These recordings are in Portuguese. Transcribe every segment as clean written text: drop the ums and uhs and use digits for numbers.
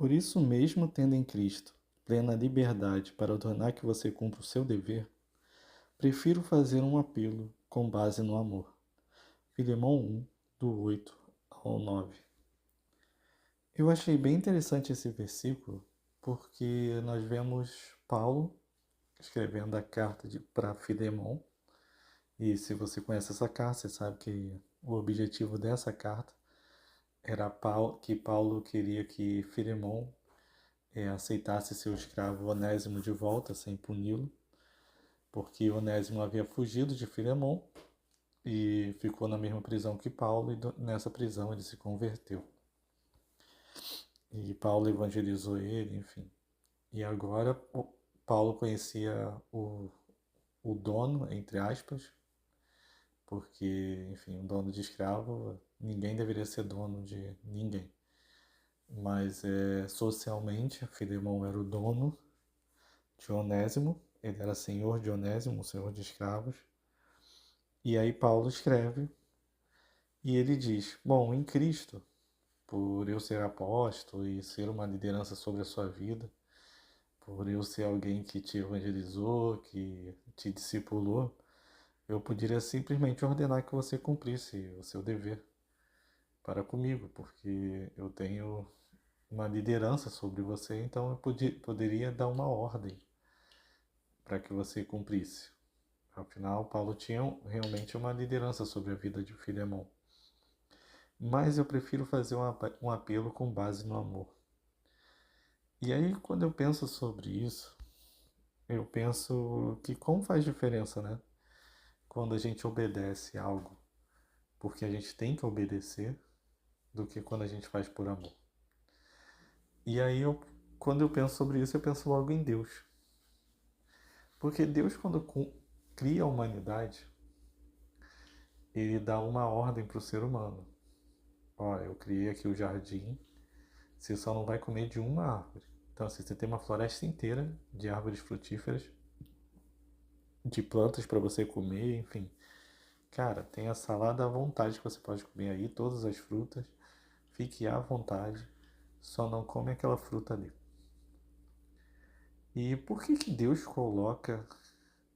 Por isso mesmo, tendo em Cristo plena liberdade para ordenar que você cumpra o seu dever, prefiro fazer um apelo com base no amor. Filemão 1, do 8 ao 9. Eu achei bem interessante esse versículo, porque nós vemos Paulo escrevendo a carta para Filemão, e se você conhece essa carta, você sabe que o objetivo dessa carta era que Paulo queria que Filemão aceitasse seu escravo Onésimo de volta, sem puni-lo, porque Onésimo havia fugido de Filemão e ficou na mesma prisão que Paulo, e nessa prisão ele se converteu. E Paulo evangelizou ele, enfim. E agora Paulo conhecia o dono, entre aspas, porque, enfim, o dono de escravo, ninguém deveria ser dono de ninguém. Mas socialmente, Filemão era o dono de Onésimo, ele era senhor de Onésimo, senhor de escravos. E aí Paulo escreve e ele diz: bom, em Cristo, por eu ser apóstolo e ser uma liderança sobre a sua vida, por eu ser alguém que te evangelizou, que te discipulou, eu poderia simplesmente ordenar que você cumprisse o seu dever para comigo, porque eu tenho uma liderança sobre você, então eu poderia dar uma ordem para que você cumprisse. Afinal, Paulo tinha realmente uma liderança sobre a vida de Filemão. Mas eu prefiro fazer um apelo com base no amor. E aí, quando eu penso sobre isso, eu penso que como faz diferença, né? Quando a gente obedece algo porque a gente tem que obedecer, do que quando a gente faz por amor. E aí, quando eu penso sobre isso, eu penso logo em Deus. Porque Deus, quando cria a humanidade, ele dá uma ordem para o ser humano. Ó, eu criei aqui o jardim, você só não vai comer de uma árvore. Então, assim, você tem uma floresta inteira de árvores frutíferas, de plantas para você comer, enfim. Cara, tem a salada à vontade que você pode comer aí, todas as frutas. Fique à vontade, só não come aquela fruta ali. E por que Deus coloca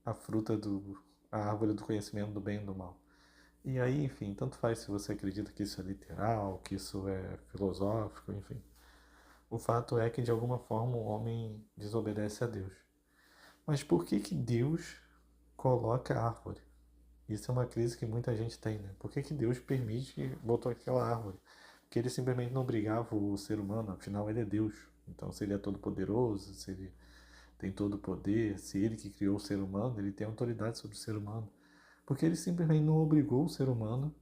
a fruta a árvore do conhecimento do bem e do mal? E aí, enfim, tanto faz se você acredita que isso é literal, que isso é filosófico, enfim. O fato é que de alguma forma o homem desobedece a Deus. Mas por que Deus coloca a árvore? Isso é uma crise que muita gente tem, né? Por que Deus permite botar aquela árvore? Porque ele simplesmente não obrigava o ser humano, afinal ele é Deus. Então se ele é todo poderoso, se ele tem todo o poder, se ele que criou o ser humano, ele tem autoridade sobre o ser humano. Porque ele simplesmente não obrigou o ser humano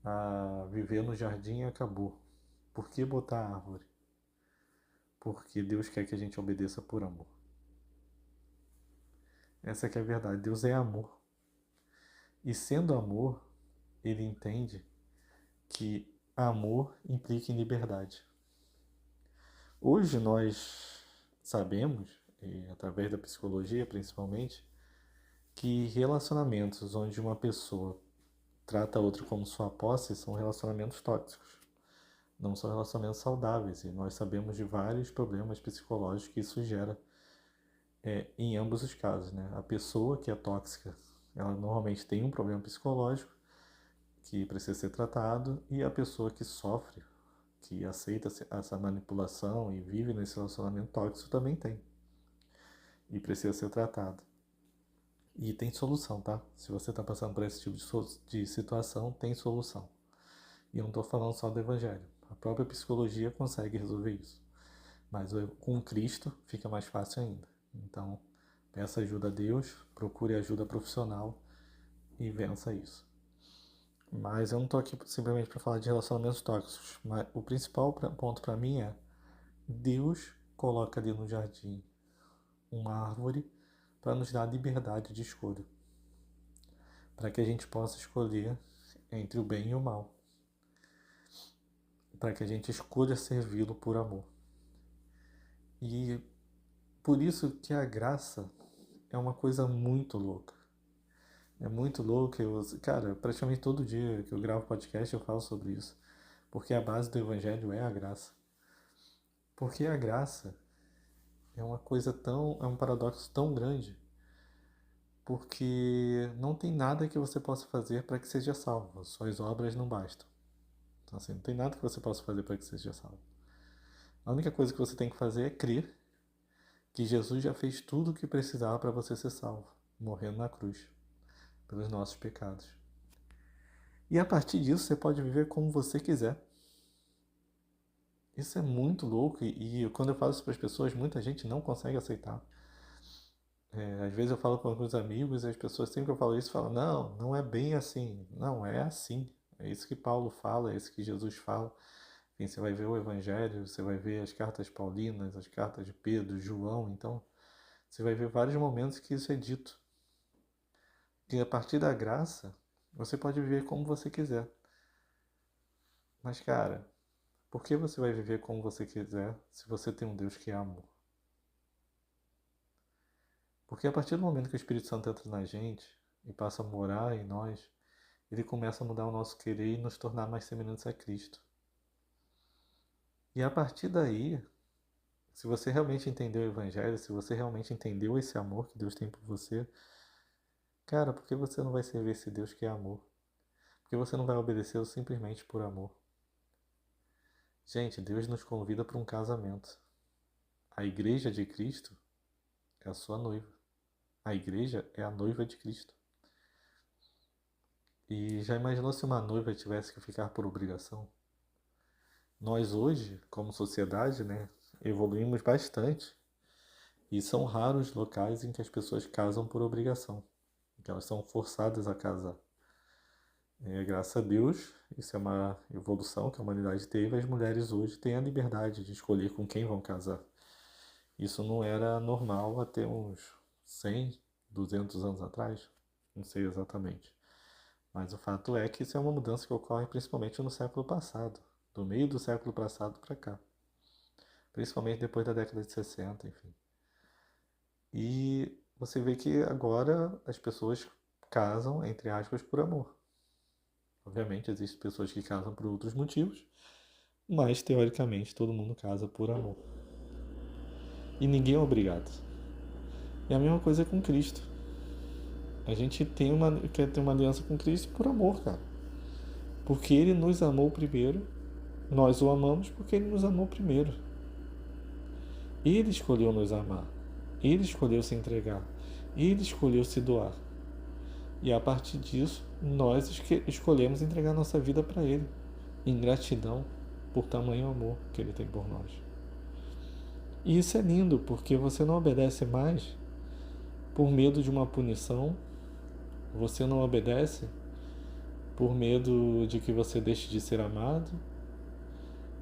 a viver no jardim e acabou. Por que botar a árvore? Porque Deus quer que a gente obedeça por amor. Essa que é a verdade. Deus é amor. E sendo amor, ele entende que amor implica em liberdade. Hoje nós sabemos, e através da psicologia principalmente, que relacionamentos onde uma pessoa trata a outra como sua posse são relacionamentos tóxicos, não são relacionamentos saudáveis. E nós sabemos de vários problemas psicológicos que isso gera em ambos os casos. Né? A pessoa que é tóxica, ela normalmente tem um problema psicológico que precisa ser tratado, e a pessoa que sofre, que aceita essa manipulação e vive nesse relacionamento tóxico também tem. E precisa ser tratado. E tem solução, tá? Se você está passando por esse tipo de situação, tem solução. E eu não estou falando só do evangelho. A própria psicologia consegue resolver isso. Mas com Cristo fica mais fácil ainda. Então, peça ajuda a Deus, procure ajuda profissional e vença isso. Mas eu não estou aqui simplesmente para falar de relacionamentos tóxicos. Mas o principal ponto para mim é: Deus coloca ali no jardim uma árvore para nos dar a liberdade de escolha, para que a gente possa escolher entre o bem e o mal, para que a gente escolha servi-lo por amor. E por isso que a graça é uma coisa muito louca. É muito louco. Cara, praticamente todo dia que eu gravo podcast eu falo sobre isso. Porque a base do evangelho é a graça. Porque a graça é uma coisa tão, é um paradoxo tão grande, porque não tem nada que você possa fazer para que seja salvo, suas obras não bastam. Então, assim, não tem nada que você possa fazer para que seja salvo. A única coisa que você tem que fazer é crer que Jesus já fez tudo o que precisava para você ser salvo, morrendo na cruz, pelos nossos pecados. E a partir disso você pode viver como você quiser. Isso é muito louco e quando eu falo isso para as pessoas, muita gente não consegue aceitar. Às vezes eu falo com alguns amigos e as pessoas, sempre que eu falo isso, falam: não, não é bem assim. Não, é assim. É isso que Paulo fala, é isso que Jesus fala. Enfim, você vai ver o Evangelho, você vai ver as cartas paulinas, as cartas de Pedro, João. Então, você vai ver vários momentos que isso é dito. E a partir da graça, você pode viver como você quiser. Mas, cara, por que você vai viver como você quiser se você tem um Deus que é amor? Porque a partir do momento que o Espírito Santo entra na gente e passa a morar em nós, ele começa a mudar o nosso querer e nos tornar mais semelhantes a Cristo. E a partir daí, se você realmente entendeu o Evangelho, se você realmente entendeu esse amor que Deus tem por você, cara, por que você não vai servir esse Deus que é amor? Por que você não vai obedecê-lo simplesmente por amor? Gente, Deus nos convida para um casamento. A igreja de Cristo é a sua noiva. A igreja é a noiva de Cristo. E já imaginou se uma noiva tivesse que ficar por obrigação? Nós hoje, como sociedade, né, evoluímos bastante. E são raros locais em que as pessoas casam por obrigação, em que elas são forçadas a casar. Graças a Deus, isso é uma evolução que a humanidade teve. As mulheres hoje têm a liberdade de escolher com quem vão casar. Isso não era normal até uns 100, 200 anos atrás, não sei exatamente. Mas o fato é que isso é uma mudança que ocorre principalmente no século passado, do meio do século passado para cá, principalmente depois da década de 60, enfim. E você vê que agora as pessoas casam, entre aspas, por amor. Obviamente, existem pessoas que casam por outros motivos, mas teoricamente todo mundo casa por amor. E ninguém é obrigado. E a mesma coisa com Cristo. A gente quer ter uma aliança com Cristo por amor, cara. Porque Ele nos amou primeiro, nós o amamos porque Ele nos amou primeiro. Ele escolheu nos amar. Ele escolheu se entregar. Ele escolheu se doar. E a partir disso, nós escolhemos entregar nossa vida para Ele, em gratidão por tamanho amor que Ele tem por nós. E isso é lindo, porque você não obedece mais por medo de uma punição, você não obedece por medo de que você deixe de ser amado,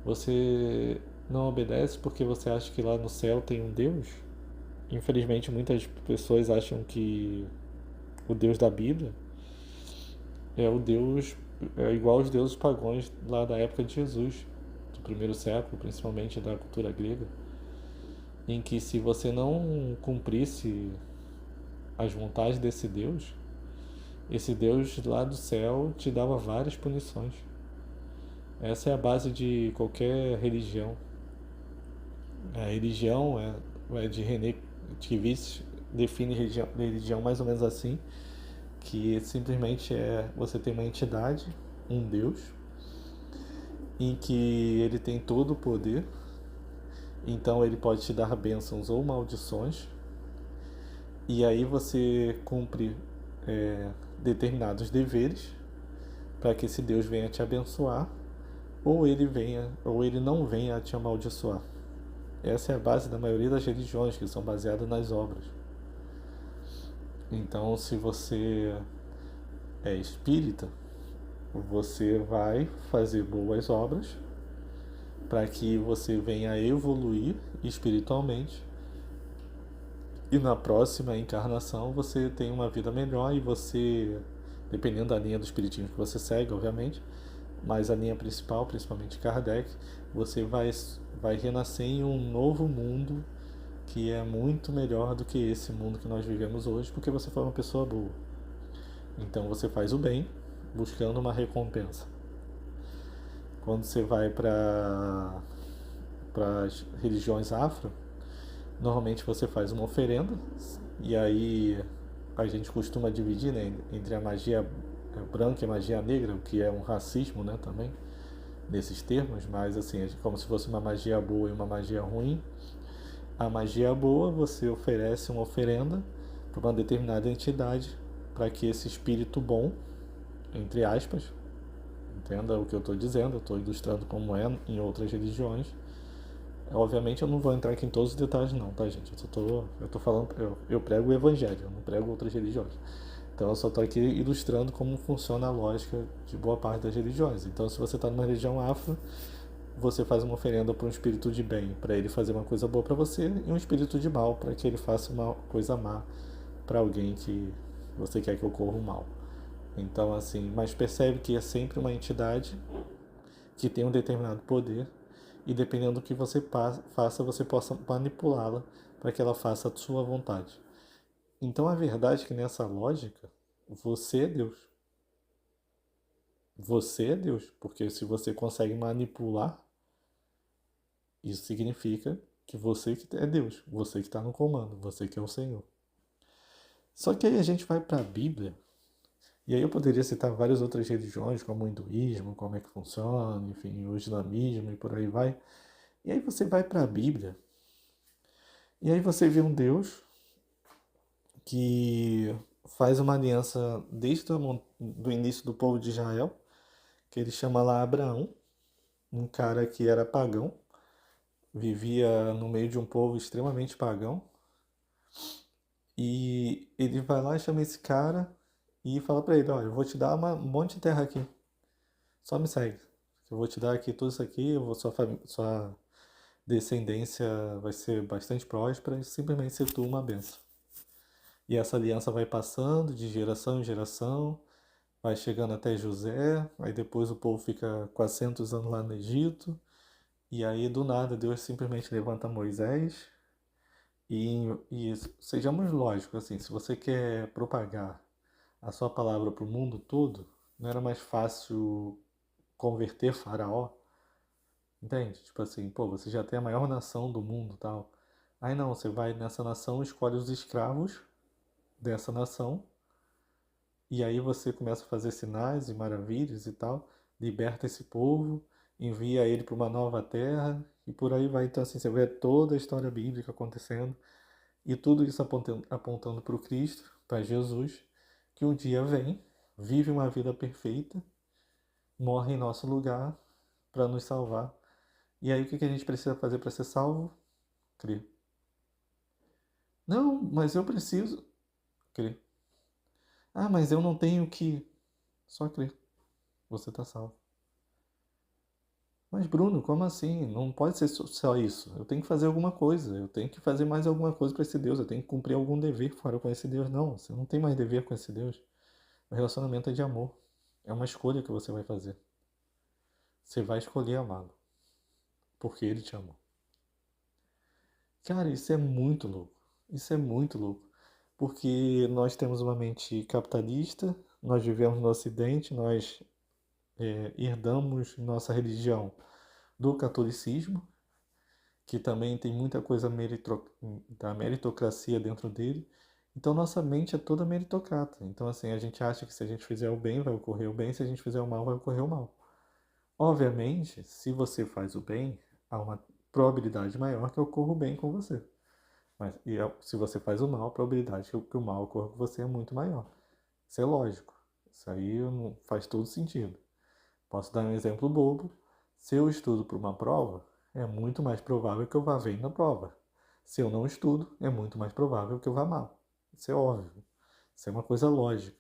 você não obedece porque você acha que lá no céu tem um Deus. Infelizmente, muitas pessoas acham que o Deus da Bíblia é o Deus, é igual aos deuses pagãos lá da época de Jesus, do primeiro século, principalmente da cultura grega, em que se você não cumprisse as vontades desse Deus, esse Deus lá do céu te dava várias punições. Essa é a base de qualquer religião. A religião é de René Tivitz, define religião mais ou menos assim, que simplesmente é você tem uma entidade, um Deus, em que ele tem todo o poder, então ele pode te dar bênçãos ou maldições, e aí você cumpre determinados deveres para que esse Deus venha te abençoar, ou ele não venha te amaldiçoar. Essa é a base da maioria das religiões, que são baseadas nas obras. Então, se você é espírita, você vai fazer boas obras para que você venha evoluir espiritualmente e na próxima encarnação você tenha uma vida melhor e você, dependendo da linha do espiritismo que você segue, obviamente, mas a linha principal, principalmente Kardec, você vai renascer em um novo mundo que é muito melhor do que esse mundo que nós vivemos hoje, porque você foi uma pessoa boa. Então você faz o bem buscando uma recompensa. Quando você vai para para as religiões afro, normalmente você faz uma oferenda, e aí a gente costuma dividir, né, entre a magia branca e a magia negra, o que é um racismo, né, também, nesses termos, mas assim, é como se fosse uma magia boa e uma magia ruim. A magia boa, você oferece uma oferenda para uma determinada entidade, para que esse espírito bom, entre aspas, entenda o que eu estou dizendo, eu estou ilustrando como é em outras religiões. Obviamente eu não vou entrar aqui em todos os detalhes não, tá, gente? Eu tô falando, eu prego o evangelho, eu não prego outras religiões. Então eu só estou aqui ilustrando como funciona a lógica de boa parte das religiões. Então se você está numa religião afro, você faz uma oferenda para um espírito de bem, para ele fazer uma coisa boa para você, e um espírito de mal, para que ele faça uma coisa má para alguém que você quer que ocorra o mal. Então, assim, mas percebe que é sempre uma entidade que tem um determinado poder, e dependendo do que você faça, você possa manipulá-la para que ela faça a sua vontade. Então, a verdade é que nessa lógica, você é Deus. Você é Deus, porque se você consegue manipular, isso significa que você que é Deus, você que está no comando, você que é o Senhor. Só que aí a gente vai para a Bíblia, e aí eu poderia citar várias outras religiões, como o hinduísmo, como é que funciona, enfim, o islamismo e por aí vai. E aí você vai para a Bíblia, e aí você vê um Deus que faz uma aliança desde o início do povo de Israel, que ele chama lá Abraão, um cara que era pagão, vivia no meio de um povo extremamente pagão, e ele vai lá e chama esse cara e fala para ele, olha, eu vou te dar um monte de terra aqui, só me segue. Eu vou te dar aqui tudo isso aqui, sua descendência vai ser bastante próspera e simplesmente ser tu uma benção. E essa aliança vai passando de geração em geração, vai chegando até José, aí depois o povo fica 400 anos lá no Egito, e aí do nada Deus simplesmente levanta Moisés, e sejamos lógicos, assim, se você quer propagar a sua palavra para o mundo todo, não era mais fácil converter Faraó? Entende? Tipo assim, pô, você já tem a maior nação do mundo, tal. Aí não, você vai nessa nação, escolhe os escravos dessa nação, e aí você começa a fazer sinais e maravilhas e tal, liberta esse povo, envia ele para uma nova terra, e por aí vai. Então assim, você vê toda a história bíblica acontecendo, e tudo isso apontando para o Cristo, para Jesus, que um dia vem, vive uma vida perfeita, morre em nosso lugar para nos salvar. E aí o que a gente precisa fazer para ser salvo? Crer. Não, mas eu preciso crer. Ah, mas eu não tenho que. Só crer. Você está salvo. Mas Bruno, como assim? Não pode ser só isso. Eu tenho que fazer alguma coisa. Eu tenho que fazer mais alguma coisa para esse Deus. Eu tenho que cumprir algum dever fora com esse Deus. Não, você não tem mais dever com esse Deus. O relacionamento é de amor. É uma escolha que você vai fazer. Você vai escolher amá-lo. Porque ele te amou. Cara, isso é muito louco. Isso é muito louco. Porque nós temos uma mente capitalista, nós vivemos no Ocidente, nós herdamos nossa religião do catolicismo, que também tem muita coisa da meritocracia dentro dele. Então nossa mente é toda meritocrata. Então assim, a gente acha que se a gente fizer o bem, vai ocorrer o bem, se a gente fizer o mal, vai ocorrer o mal. Obviamente, se você faz o bem, há uma probabilidade maior que ocorra o bem com você. Mas se você faz o mal, a probabilidade que o mal ocorra com você é muito maior. Isso é lógico. Isso aí não faz todo sentido. Posso dar um exemplo bobo. Se eu estudo para uma prova, é muito mais provável que eu vá bem na prova. Se eu não estudo, é muito mais provável que eu vá mal. Isso é óbvio. Isso é uma coisa lógica.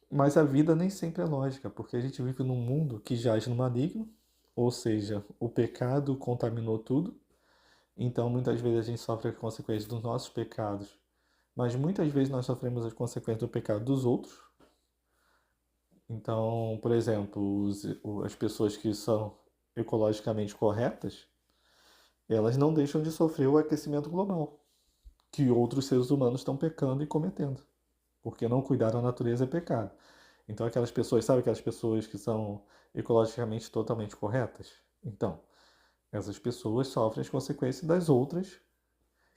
Mas a vida nem sempre é lógica, porque a gente vive num mundo que jaz no maligno, ou seja, o pecado contaminou tudo. Então, muitas vezes a gente sofre as consequências dos nossos pecados, mas muitas vezes nós sofremos as consequências do pecado dos outros. Então, por exemplo, as pessoas que são ecologicamente corretas, elas não deixam de sofrer o aquecimento global, que outros seres humanos estão pecando e cometendo, porque não cuidar da natureza é pecado. Então, aquelas pessoas, sabe aquelas pessoas que são ecologicamente totalmente corretas? Então, Essas pessoas sofrem as consequências das outras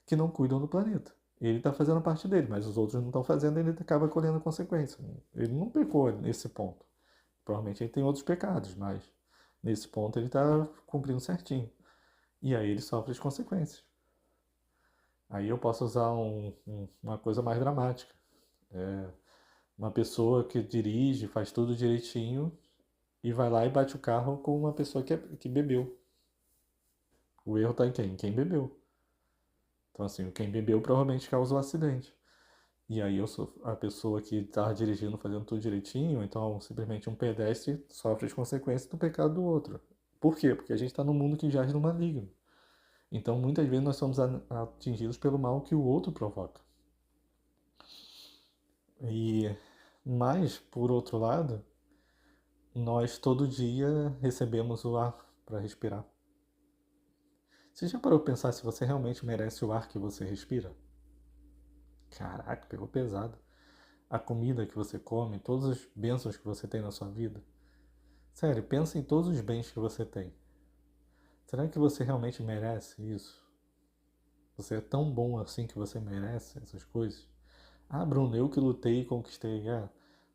que não cuidam do planeta. Ele está fazendo parte dele, mas os outros não estão fazendo, ele acaba colhendo a consequência. Ele não pecou nesse ponto. Provavelmente ele tem outros pecados, mas nesse ponto ele está cumprindo certinho. E aí ele sofre as consequências. Aí eu posso usar uma coisa mais dramática. Uma pessoa que dirige, faz tudo direitinho e vai lá e bate o carro com uma pessoa que bebeu. O erro está em quem? Quem bebeu. Então, assim, quem bebeu provavelmente causou o acidente. E aí eu sou a pessoa que está dirigindo, fazendo tudo direitinho, então simplesmente um pedestre sofre as consequências do pecado do outro. Por quê? Porque a gente está num mundo que jaz no maligno. Então muitas vezes nós somos atingidos pelo mal que o outro provoca. E mas, por outro lado, nós todo dia recebemos o ar para respirar. Você já parou para pensar se você realmente merece o ar que você respira? Caraca, pegou pesado. A comida que você come, todas as bênçãos que você tem na sua vida. Sério, pensa em todos os bens que você tem. Será que você realmente merece isso? Você é tão bom assim que você merece essas coisas? Ah, Bruno, eu que lutei e conquistei.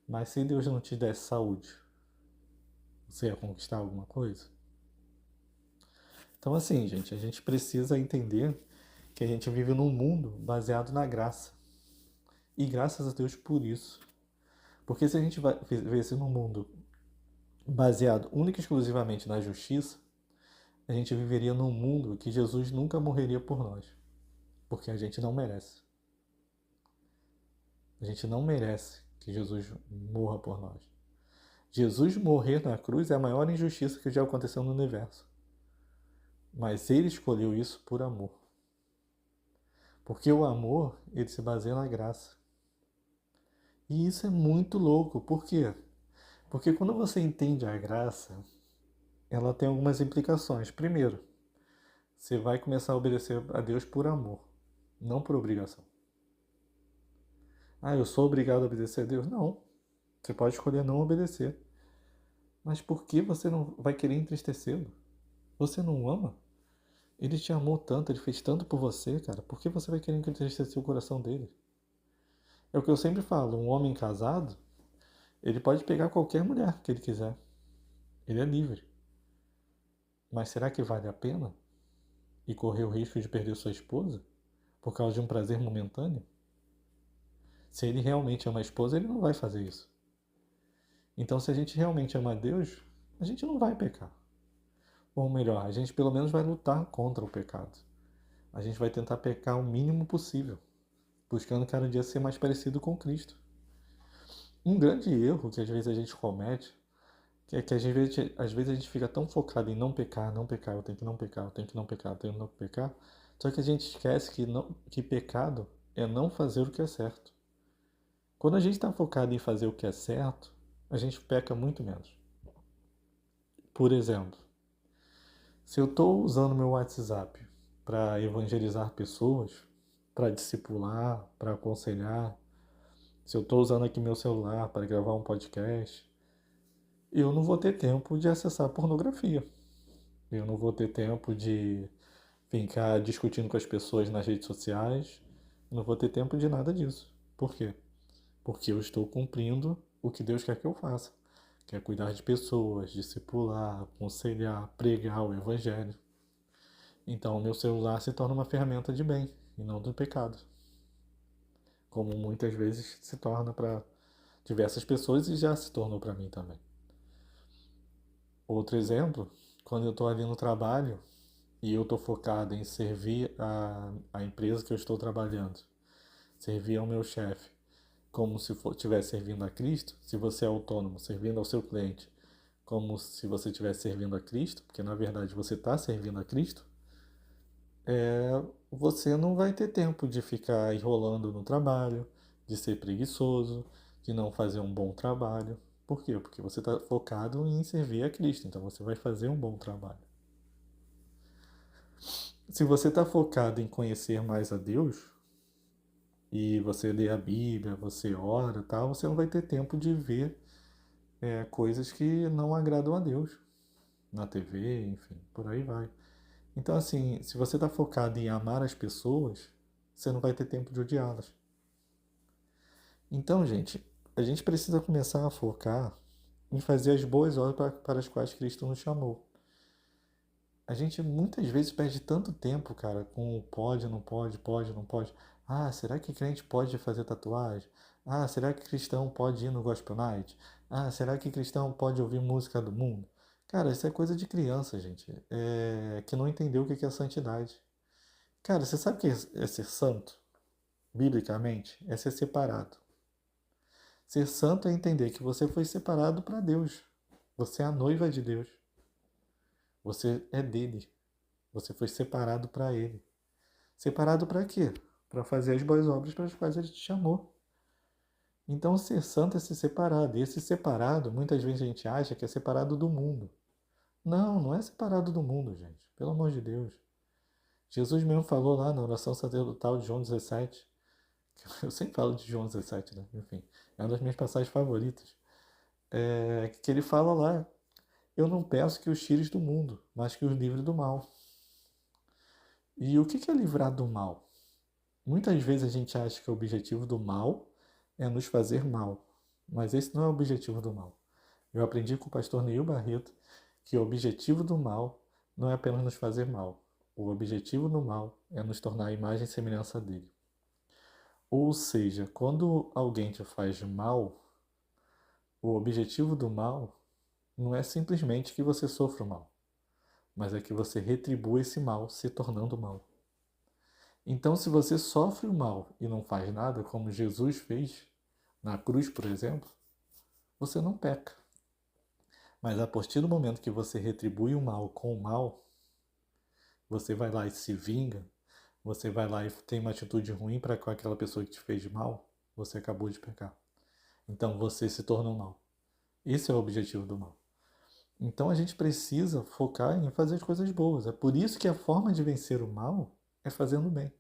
Mas se Deus não te desse saúde, você ia conquistar alguma coisa? Então, assim, gente, a gente precisa entender que a gente vive num mundo baseado na graça. E graças a Deus por isso. Porque se a gente vivesse num mundo baseado única e exclusivamente na justiça, a gente viveria num mundo que Jesus nunca morreria por nós. Porque a gente não merece. A gente não merece que Jesus morra por nós. Jesus morrer na cruz é a maior injustiça que já aconteceu no universo. Mas ele escolheu isso por amor. Porque o amor, ele se baseia na graça. E isso é muito louco. Por quê? Porque quando você entende a graça, ela tem algumas implicações. Primeiro, você vai começar a obedecer a Deus por amor, não por obrigação. Ah, eu sou obrigado a obedecer a Deus? Não. Você pode escolher não obedecer. Mas por que você não vai querer entristecê-lo? Você não o ama? Ele te amou tanto, ele fez tanto por você, cara. Por que você vai querer entristecer o coração dele? É o que eu sempre falo, um homem casado, ele pode pegar qualquer mulher que ele quiser. Ele é livre. Mas será que vale a pena? E correr o risco de perder sua esposa? Por causa de um prazer momentâneo? Se ele realmente ama a esposa, ele não vai fazer isso. Então, se a gente realmente ama a Deus, a gente não vai pecar. Ou melhor, a gente pelo menos vai lutar contra o pecado. A gente vai tentar pecar o mínimo possível, buscando cada dia ser mais parecido com Cristo. Um grande erro que às vezes a gente comete, que é que às vezes a gente fica tão focado em não pecar, não pecar, eu tenho que não pecar, eu tenho que não pecar, eu tenho que não pecar, só que a gente esquece que pecado é não fazer o que é certo. Quando a gente está focado em fazer o que é certo, a gente peca muito menos. Por exemplo, se eu estou usando meu WhatsApp para evangelizar pessoas, para discipular, para aconselhar, se eu estou usando aqui meu celular para gravar um podcast, eu não vou ter tempo de acessar pornografia. Eu não vou ter tempo de ficar discutindo com as pessoas nas redes sociais. Eu não vou ter tempo de nada disso. Por quê? Porque eu estou cumprindo o que Deus quer que eu faça. Que é cuidar de pessoas, discipular, aconselhar, pregar o evangelho. Então, o meu celular se torna uma ferramenta de bem e não do pecado. Como muitas vezes se torna para diversas pessoas e já se tornou para mim também. Outro exemplo, quando eu estou ali no trabalho e eu estou focado em servir a empresa que eu estou trabalhando, servir ao meu chefe, como se estivesse servindo a Cristo, se você é autônomo, servindo ao seu cliente, como se você estivesse servindo a Cristo, porque na verdade você está servindo a Cristo, você não vai ter tempo de ficar enrolando no trabalho, de ser preguiçoso, de não fazer um bom trabalho. Por quê? Porque você está focado em servir a Cristo, então você vai fazer um bom trabalho. Se você está focado em conhecer mais a Deus, e você lê a Bíblia, você ora e tal, você não vai ter tempo de ver coisas que não agradam a Deus. Na TV, enfim, por aí vai. Então, assim, se você está focado em amar as pessoas, você não vai ter tempo de odiá-las. Então, gente, a gente precisa começar a focar em fazer as boas obras para as quais Cristo nos chamou. A gente muitas vezes perde tanto tempo, cara, com o pode, não pode, pode, não pode. Ah, será que crente pode fazer tatuagem? Ah, será que cristão pode ir no Gospel Night? Ah, será que cristão pode ouvir música do mundo? Cara, isso é coisa de criança, gente. Que não entendeu o que é santidade. Cara, você sabe o que é ser santo? Biblicamente, é ser separado. Ser santo é entender que você foi separado para Deus. Você é a noiva de Deus. Você é dele. Você foi separado para ele. Separado para quê? Para fazer as boas obras para as quais ele te chamou. Então, ser santo é ser separado. E esse separado, muitas vezes a gente acha que é separado do mundo. Não, não é separado do mundo, gente. Pelo amor de Deus. Jesus mesmo falou lá na oração sacerdotal de João 17. Eu sempre falo de João 17, né? Enfim, é uma das minhas passagens favoritas. Que ele fala lá: eu não peço que os tires do mundo, mas que os livre do mal. E o que é livrar do mal? Muitas vezes a gente acha que o objetivo do mal é nos fazer mal, mas esse não é o objetivo do mal. Eu aprendi com o pastor Neil Barreto que o objetivo do mal não é apenas nos fazer mal. O objetivo do mal é nos tornar a imagem e semelhança dele. Ou seja, quando alguém te faz mal, o objetivo do mal não é simplesmente que você sofra o mal, mas é que você retribua esse mal se tornando mal. Então, se você sofre o mal e não faz nada, como Jesus fez na cruz, por exemplo, você não peca. Mas a partir do momento que você retribui o mal com o mal, você vai lá e se vinga, você vai lá e tem uma atitude ruim para com aquela pessoa que te fez mal, você acabou de pecar. Então você se tornou mal. Esse é o objetivo do mal. Então a gente precisa focar em fazer as coisas boas. É por isso que a forma de vencer o mal é fazendo bem.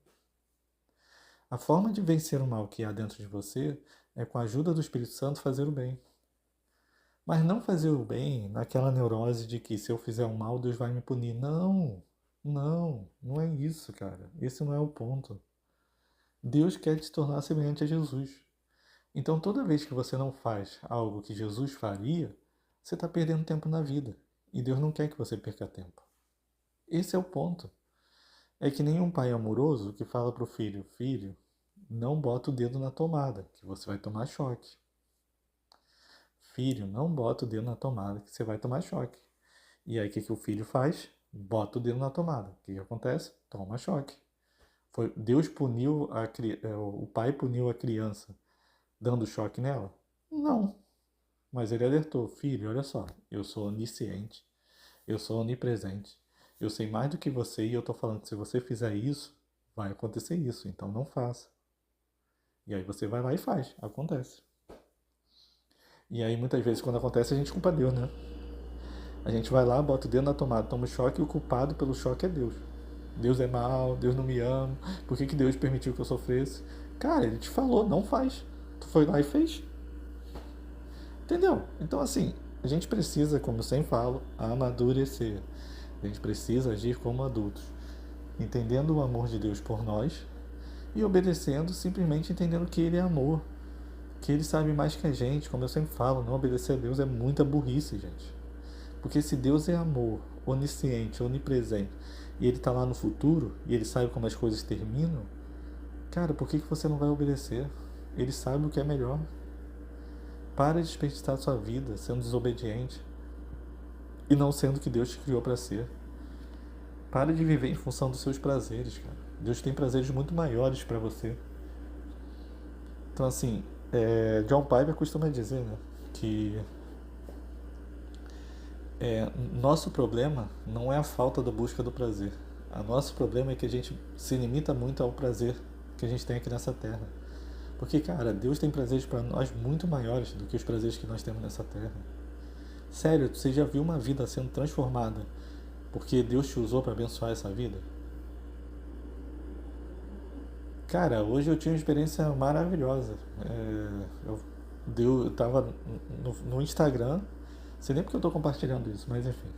A forma de vencer o mal que há dentro de você é, com a ajuda do Espírito Santo, fazer o bem. Mas não fazer o bem naquela neurose de que se eu fizer o mal, Deus vai me punir. Não, não é isso, cara. Esse não é o ponto. Deus quer te tornar semelhante a Jesus. Então, toda vez que você não faz algo que Jesus faria, você está perdendo tempo na vida. E Deus não quer que você perca tempo. Esse é o ponto. É que nem um pai amoroso que fala para o filho: filho, não bota o dedo na tomada, que você vai tomar choque. Filho, não bota o dedo na tomada, que você vai tomar choque. E aí, o que o filho faz? Bota o dedo na tomada. O que acontece? Toma choque. Deus puniu o pai puniu a criança dando choque nela? Não. Mas ele alertou: filho, olha só, eu sou onisciente, eu sou onipresente, eu sei mais do que você e eu tô falando que se você fizer isso, vai acontecer isso, então não faça. E aí você vai lá e faz, acontece. E aí muitas vezes quando acontece a gente culpa Deus, né? A gente vai lá, bota o dedo na tomada, toma o choque e o culpado pelo choque é Deus. Deus é mal, Deus não me ama, por que Deus permitiu que eu sofresse? Cara, ele te falou, não faz. Tu foi lá e fez. Entendeu? Então, assim, a gente precisa, como eu sempre falo, amadurecer. A gente precisa agir como adultos, entendendo o amor de Deus por nós e obedecendo, simplesmente entendendo que Ele é amor, que Ele sabe mais que a gente. Como eu sempre falo, não obedecer a Deus é muita burrice, gente. Porque se Deus é amor, onisciente, onipresente, e Ele está lá no futuro, e Ele sabe como as coisas terminam, cara, por que você não vai obedecer? Ele sabe o que é melhor. Para de desperdiçar sua vida sendo desobediente e não sendo o que Deus te criou para ser. Para de viver em função dos seus prazeres, cara. Deus tem prazeres muito maiores para você. Então, assim, John Piper costuma dizer, né, que nosso problema não é a falta da busca do prazer. O nosso problema é que a gente se limita muito ao prazer que a gente tem aqui nessa terra. Porque, cara, Deus tem prazeres para nós muito maiores do que os prazeres que nós temos nessa terra. Sério, você já viu uma vida sendo transformada porque Deus te usou para abençoar essa vida? Cara, hoje eu tinha uma experiência maravilhosa. Eu tava no Instagram, sei nem porque eu tô compartilhando isso, mas enfim.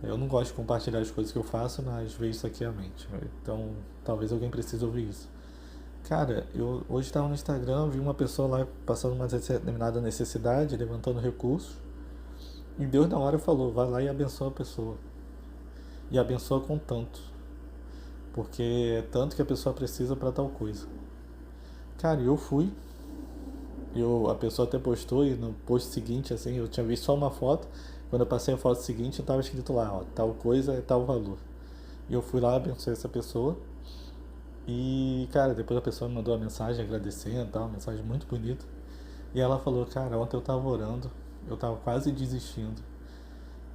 Eu não gosto de compartilhar as coisas que eu faço, mas veio isso aqui à mente. Então, talvez alguém precise ouvir isso. Cara, eu hoje estava no Instagram, vi uma pessoa lá passando uma determinada necessidade, levantando recursos, e Deus na hora falou, vai lá e abençoa a pessoa. E abençoa com tanto. Porque é tanto que a pessoa precisa para tal coisa. Cara, eu fui, a pessoa até postou e no post seguinte, assim, eu tinha visto só uma foto. Quando eu passei a foto seguinte, estava escrito lá, ó, tal coisa é tal valor. E eu fui lá, abençoei essa pessoa. E, cara, depois a pessoa me mandou uma mensagem agradecendo, tal, uma mensagem muito bonita. E ela falou, cara, ontem eu tava orando, eu tava quase desistindo.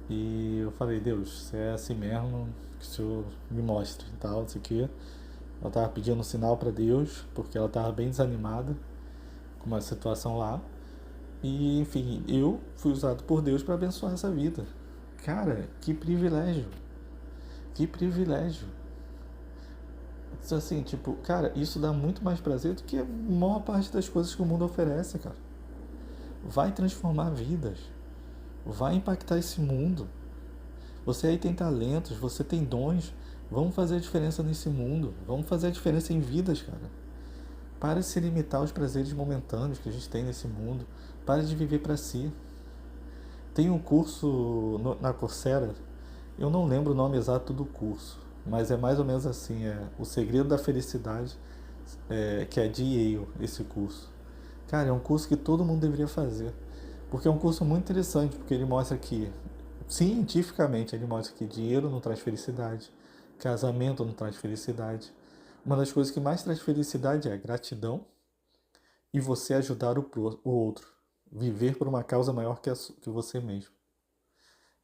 E eu falei, Deus, se é assim mesmo, que o Senhor me mostre e tal, isso aqui. Ela tava pedindo um sinal para Deus, porque ela tava bem desanimada com uma situação lá. E, enfim, eu fui usado por Deus para abençoar essa vida. Cara, que privilégio. Que privilégio. Assim, tipo, cara, isso dá muito mais prazer do que a maior parte das coisas que o mundo oferece, cara. Vai transformar vidas. Vai impactar esse mundo. Você aí tem talentos, você tem dons. Vamos fazer a diferença nesse mundo. Vamos fazer a diferença em vidas, cara. Para de se limitar aos prazeres momentâneos que a gente tem nesse mundo. Para de viver para si. Tem um curso na Coursera, eu não lembro o nome exato do curso, mas é mais ou menos assim, é O Segredo da Felicidade, que é de Yale, esse curso. Cara, é um curso que todo mundo deveria fazer, porque é um curso muito interessante, porque ele mostra que, cientificamente, ele mostra que dinheiro não traz felicidade, casamento não traz felicidade. Uma das coisas que mais traz felicidade é gratidão e você ajudar o outro, viver por uma causa maior que você mesmo.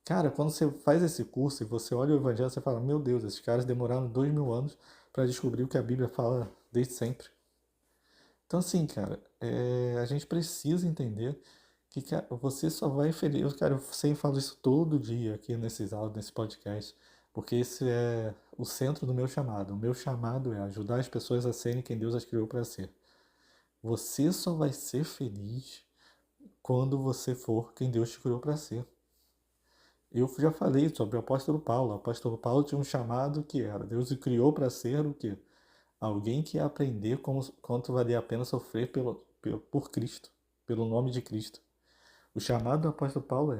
Cara, quando você faz esse curso e você olha o Evangelho, você fala: Meu Deus, esses caras demoraram 2000 anos para descobrir o que a Bíblia fala desde sempre. Então, assim, cara, a gente precisa entender que cara, você só vai feliz. Cara, eu sempre falo isso todo dia aqui nesses áudios, nesse podcast, porque esse é o centro do meu chamado. O meu chamado é ajudar as pessoas a serem quem Deus as criou para ser. Você só vai ser feliz quando você for quem Deus te criou para ser. Eu já falei sobre o apóstolo Paulo. O apóstolo Paulo tinha um chamado que era: Deus o criou para ser o quê? Alguém que ia aprender quanto valia a pena sofrer por Cristo, pelo nome de Cristo. O chamado do apóstolo Paulo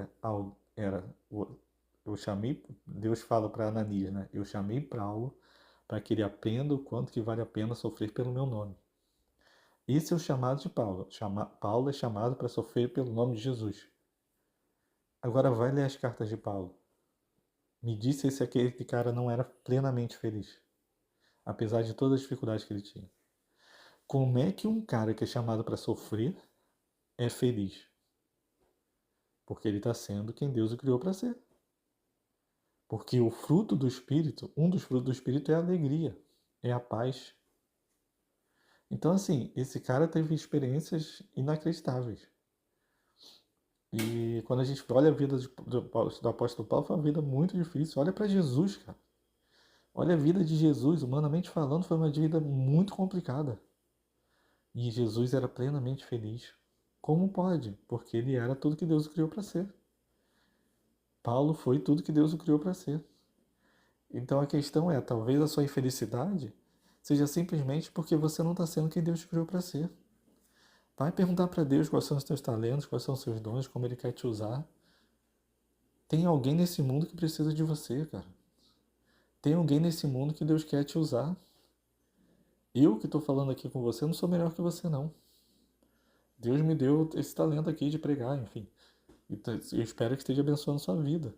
era: eu chamei, Deus fala para Ananias, né? Eu chamei Paulo para que ele aprenda o quanto que vale a pena sofrer pelo meu nome. Esse é o chamado de Paulo. Paulo é chamado para sofrer pelo nome de Jesus. Agora vai ler as cartas de Paulo. Me disse se aquele cara não era plenamente feliz, apesar de todas as dificuldades que ele tinha. Como é que um cara que é chamado para sofrer é feliz? Porque ele está sendo quem Deus o criou para ser. Porque o fruto do Espírito, um dos frutos do Espírito é a alegria, é a paz. Então, assim, esse cara teve experiências inacreditáveis. E quando a gente olha a vida do apóstolo Paulo, foi uma vida muito difícil. Olha para Jesus, cara. Olha a vida de Jesus, humanamente falando, foi uma vida muito complicada. E Jesus era plenamente feliz. Como pode? Porque ele era tudo que Deus o criou para ser. Paulo foi tudo que Deus o criou para ser. Então a questão é, talvez a sua infelicidade seja simplesmente porque você não está sendo quem Deus te criou para ser. Vai perguntar para Deus quais são os teus talentos, quais são os seus dons, como Ele quer te usar. Tem alguém nesse mundo que precisa de você, cara. Tem alguém nesse mundo que Deus quer te usar. Eu que estou falando aqui com você não sou melhor que você, não. Deus me deu esse talento aqui de pregar, enfim. Eu espero que esteja abençoando a sua vida.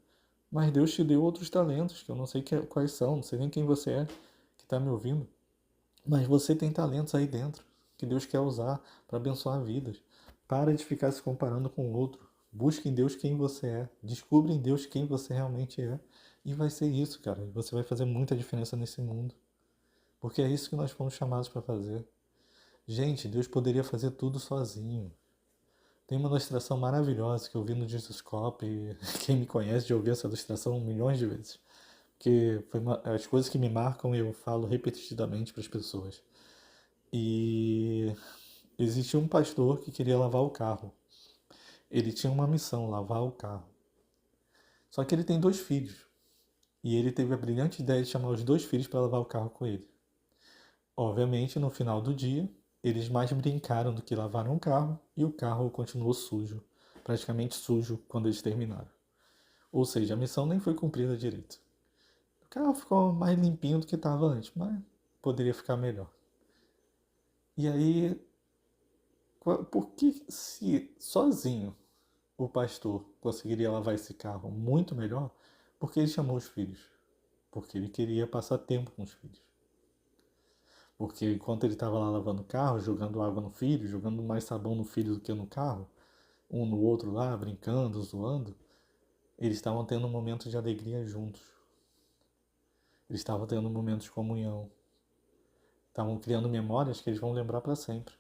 Mas Deus te deu outros talentos, que eu não sei quais são, não sei nem quem você é que está me ouvindo. Mas você tem talentos aí dentro que Deus quer usar para abençoar vidas. Para de ficar se comparando com o outro. Busque em Deus quem você é. Descubra em Deus quem você realmente é. E vai ser isso, cara. E você vai fazer muita diferença nesse mundo. Porque é isso que nós fomos chamados para fazer. Gente, Deus poderia fazer tudo sozinho. Tem uma ilustração maravilhosa que eu vi no Jesuscope. E quem me conhece já ouviu essa ilustração milhões de vezes. Porque as coisas que me marcam eu falo repetidamente para as pessoas. E existia um pastor que queria lavar o carro. Ele tinha uma missão, lavar o carro. Só que ele tem dois filhos. E ele teve a brilhante ideia de chamar os 2 filhos para lavar o carro com ele. Obviamente, no final do dia, eles mais brincaram do que lavaram o carro e o carro continuou sujo, praticamente sujo quando eles terminaram. Ou seja, a missão nem foi cumprida direito. O carro ficou mais limpinho do que estava antes, mas poderia ficar melhor. E aí, por que se sozinho o pastor conseguiria lavar esse carro muito melhor? Porque ele chamou os filhos. Porque ele queria passar tempo com os filhos. Porque enquanto ele estava lá lavando o carro, jogando água no filho, jogando mais sabão no filho do que no carro, um no outro lá, brincando, zoando, eles estavam tendo um momento de alegria juntos. Eles estavam tendo um momento de comunhão. Estavam criando memórias que eles vão lembrar para sempre.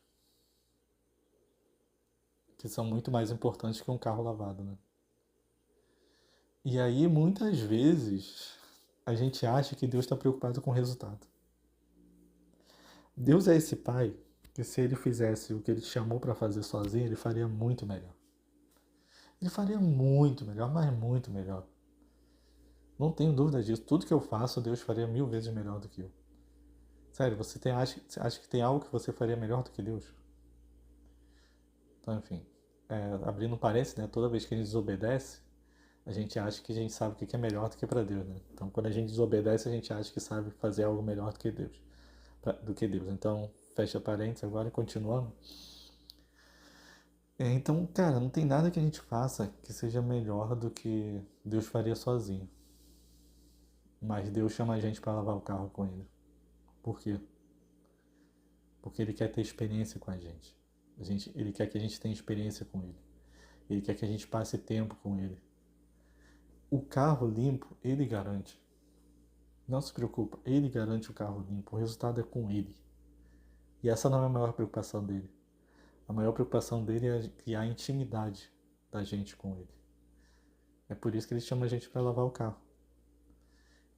Que são muito mais importantes que um carro lavado, né? E aí, muitas vezes, a gente acha que Deus está preocupado com o resultado. Deus é esse pai que, se ele fizesse o que ele te chamou para fazer sozinho, ele faria muito melhor. Ele faria muito melhor, mas muito melhor. Não tenho dúvida disso. Tudo que eu faço, Deus faria 1000 vezes melhor do que eu. Sério, você acha que tem algo que você faria melhor do que Deus? Então, enfim, abrindo um parênteses, né? Toda vez que a gente desobedece, a gente acha que a gente sabe o que é melhor do que para Deus, né? Então, quando a gente desobedece, a gente acha que sabe fazer algo melhor do que Deus. Então, fecha parênteses agora, continuando. Então, cara, não tem nada que a gente faça que seja melhor do que Deus faria sozinho. Mas Deus chama a gente para lavar o carro com Ele. Por quê? Porque Ele quer ter experiência com a gente. Ele quer que a gente tenha experiência com Ele. Ele quer que a gente passe tempo com Ele. O carro limpo, Ele garante. Não se preocupa, Ele garante o carro limpo. O resultado é com Ele. E essa não é a maior preocupação dele. A maior preocupação dele é criar a intimidade da gente com Ele. É por isso que Ele chama a gente para lavar o carro.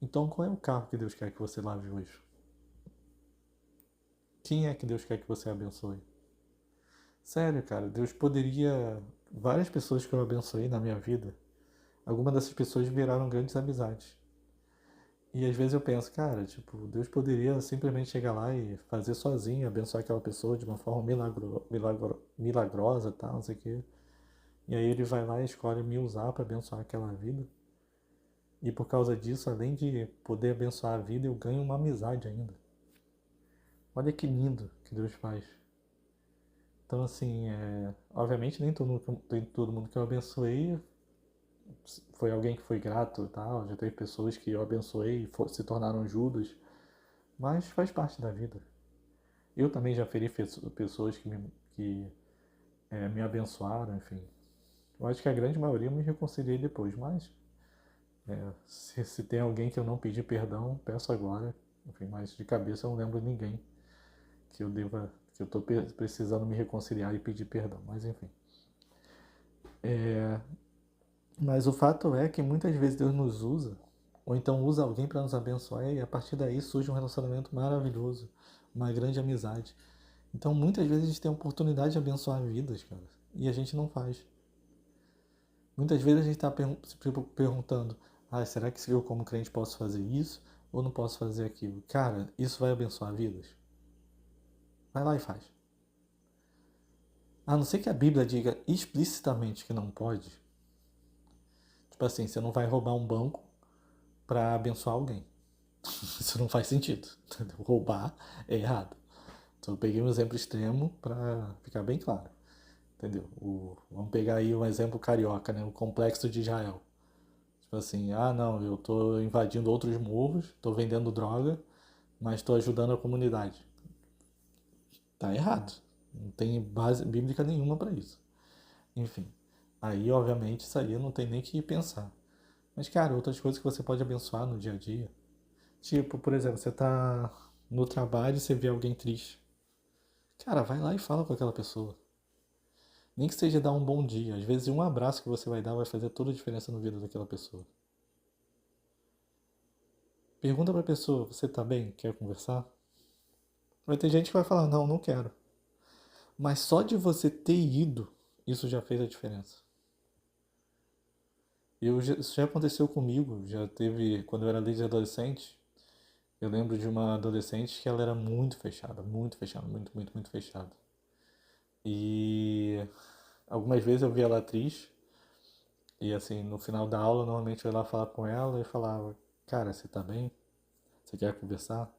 Então, qual é o carro que Deus quer que você lave hoje? Quem é que Deus quer que você abençoe? Sério, cara, Deus poderia... Várias pessoas que eu abençoei na minha vida, algumas dessas pessoas viraram grandes amizades. E às vezes eu penso, cara, tipo, Deus poderia simplesmente chegar lá e fazer sozinho, abençoar aquela pessoa de uma forma milagrosa, tal, não sei o quê. E aí ele vai lá e escolhe me usar para abençoar aquela vida. E por causa disso, além de poder abençoar a vida, eu ganho uma amizade ainda. Olha que lindo que Deus faz. Então, assim, obviamente nem todo mundo que eu abençoei foi alguém que foi grato e tal. Já teve pessoas que eu abençoei e se tornaram Judas. Mas faz parte da vida. Eu também já feri pessoas que me abençoaram, enfim. Eu acho que a grande maioria eu me reconciliei depois, mas se tem alguém que eu não pedi perdão, peço agora. Enfim, mas de cabeça eu não lembro de ninguém que eu tô precisando me reconciliar e pedir perdão. Mas enfim. Mas o fato é que muitas vezes Deus nos usa, ou então usa alguém para nos abençoar, e a partir daí surge um relacionamento maravilhoso, uma grande amizade. Então muitas vezes a gente tem a oportunidade de abençoar vidas, cara, e a gente não faz. Muitas vezes a gente está se perguntando, será que eu como crente posso fazer isso ou não posso fazer aquilo? Cara, isso vai abençoar vidas? Vai lá e faz. A não ser que a Bíblia diga explicitamente que não pode. Tipo assim, você não vai roubar um banco para abençoar alguém. Isso não faz sentido. Roubar é errado. Então eu peguei um exemplo extremo para ficar bem claro. Entendeu? Vamos pegar aí um exemplo carioca, né? O complexo de Israel. Tipo assim, não, eu tô invadindo outros morros, tô vendendo droga, mas tô ajudando a comunidade. Tá errado. Não tem base bíblica nenhuma para isso. Enfim, aí obviamente isso aí não tem nem que pensar. Mas, cara, outras coisas que você pode abençoar no dia a dia. Tipo, por exemplo, você tá no trabalho e você vê alguém triste. Cara, vai lá e fala com aquela pessoa. Nem que seja dar um bom dia. Às vezes um abraço que você vai dar vai fazer toda a diferença na vida daquela pessoa. Pergunta pra pessoa, você tá bem? Quer conversar? Vai ter gente que vai falar, não, não quero. Mas só de você ter ido, isso já fez a diferença. Isso já aconteceu comigo, já teve, quando eu era líder de adolescente, eu lembro de uma adolescente que ela era muito fechada, muito fechada. E algumas vezes eu via ela triste, e assim, no final da aula, normalmente eu ia lá falar com ela e falava, cara, você tá bem? Você quer conversar?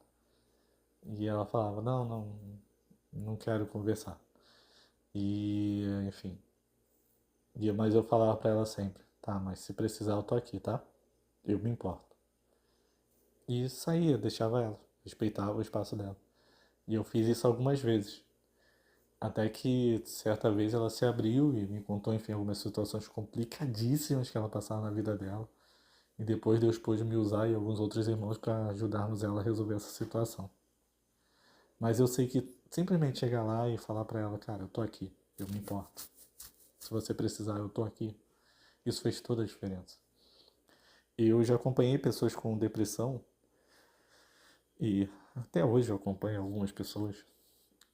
E ela falava, não quero conversar. E, enfim, mas eu falava pra ela sempre, tá, mas se precisar eu tô aqui, tá? Eu me importo. E saía, deixava ela, respeitava o espaço dela. E eu fiz isso algumas vezes. Até que certa vez ela se abriu e me contou, enfim, algumas situações complicadíssimas que ela passava na vida dela. E depois Deus pôde me usar e alguns outros irmãos para ajudarmos ela a resolver essa situação. Mas eu sei que simplesmente chegar lá e falar para ela, cara, eu tô aqui, eu me importo. Se você precisar, eu tô aqui. Isso fez toda a diferença. Eu já acompanhei pessoas com depressão e até hoje eu acompanho algumas pessoas.